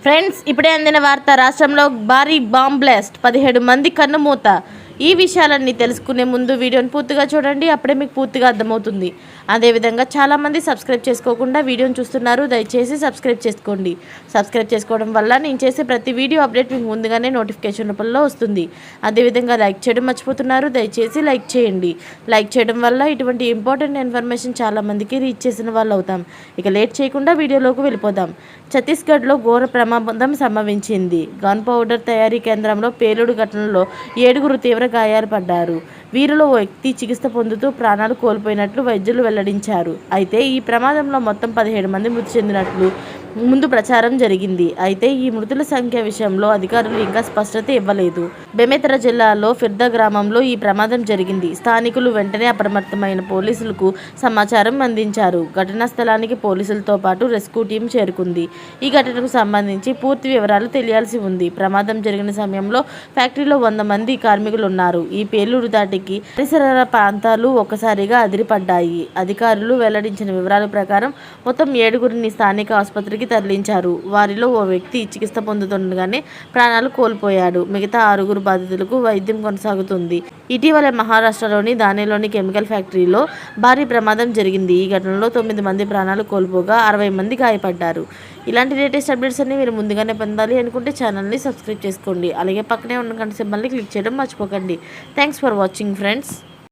Friends, ఇప్పుడే అందిన వార్త. రాష్ట్రంలో భారీ బాంబ్ బ్లాస్ట్, 17 మంది కన్నుమూత. ఈ విషయాలన్నీ తెలుసుకునే ముందు వీడియోని పూర్తిగా చూడండి, అప్పుడే మీకు పూర్తిగా అర్థమవుతుంది. అదేవిధంగా చాలామంది సబ్స్క్రైబ్ చేసుకోకుండా వీడియోని చూస్తున్నారు, దయచేసి సబ్స్క్రైబ్ చేసుకోండి. సబ్స్క్రైబ్ చేసుకోవడం వల్ల నేను చేసే ప్రతి వీడియో అప్డేట్ మీకు ముందుగానే నోటిఫికేషన్ రూపంలో వస్తుంది. అదేవిధంగా లైక్ చేయడం మర్చిపోతున్నారు, దయచేసి లైక్ చేయండి. లైక్ చేయడం వల్ల ఇటువంటి ఇంపార్టెంట్ ఇన్ఫర్మేషన్ చాలామందికి రీచ్ చేసిన వాళ్ళు అవుతాం. ఇక లేట్ చేయకుండా వీడియోలోకి వెళ్ళిపోదాం. ఛత్తీస్గఢ్లో ఘోర ప్రమాదం సంభవించింది. గన్ పౌడర్ తయారీ కేంద్రంలో పేలుడు ఘటనలో 7 తీవ్ర గాయాలు పడ్డారు. వీరిలో ఓ వ్యక్తి చికిత్స పొందుతూ ప్రాణాలు కోల్పోయినట్లు వైద్యులు వెల్లడించారు. అయితే ఈ ప్రమాదంలో మొత్తం 17 మంది మృతి చెందినట్లు ముందు ప్రచారం జరిగింది. అయితే ఈ మృతుల సంఖ్య విషయంలో అధికారులు ఇంకా స్పష్టత ఇవ్వలేదు. బెమెతర జిల్లాలో ఫిర్దా గ్రామంలో ఈ ప్రమాదం జరిగింది. స్థానికులు వెంటనే అప్రమత్తమైన పోలీసులకు సమాచారం అందించారు. ఘటనా స్థలానికి పోలీసులతో పాటు రెస్క్యూ టీం చేరుకుంది. ఈ ఘటనకు సంబంధించి పూర్తి వివరాలు తెలియాల్సి ఉంది. ప్రమాదం జరిగిన సమయంలో ఫ్యాక్టరీలో 100 మంది కార్మికులు ఉన్నారు. ఈ పేలుడు దాటికి పరిసర ప్రాంతాలు ఒక్కసారిగా అదిరిపడ్డాయి. అధికారులు వెల్లడించిన వివరాల ప్రకారం మొత్తం 7 స్థానిక ఆసుపత్రికి తరలించారు. వారిలో ఓ వ్యక్తి చికిత్స పొందుతుండగానే ప్రాణాలు కోల్పోయాడు. మిగతా 6 బాధితులకు వైద్యం కొనసాగుతుంది. ఇటీవల మహారాష్ట్రలోని ధానేలోని కెమికల్ ఫ్యాక్టరీలో భారీ ప్రమాదం జరిగింది. ఈ ఘటనలో 9 మంది ప్రాణాలు కోల్పోగా 60 మంది గాయపడ్డారు. ఇలాంటి లేటెస్ట్ అప్డేట్స్ అన్ని మీరు ముందుగానే పొందాలి అనుకుంటే ఛానల్ని సబ్స్క్రైబ్ చేసుకోండి. అలాగే పక్కనే ఉన్న గంట సింబల్ని క్లిక్ చేయడం మర్చిపోకండి. Thanks for watching friends.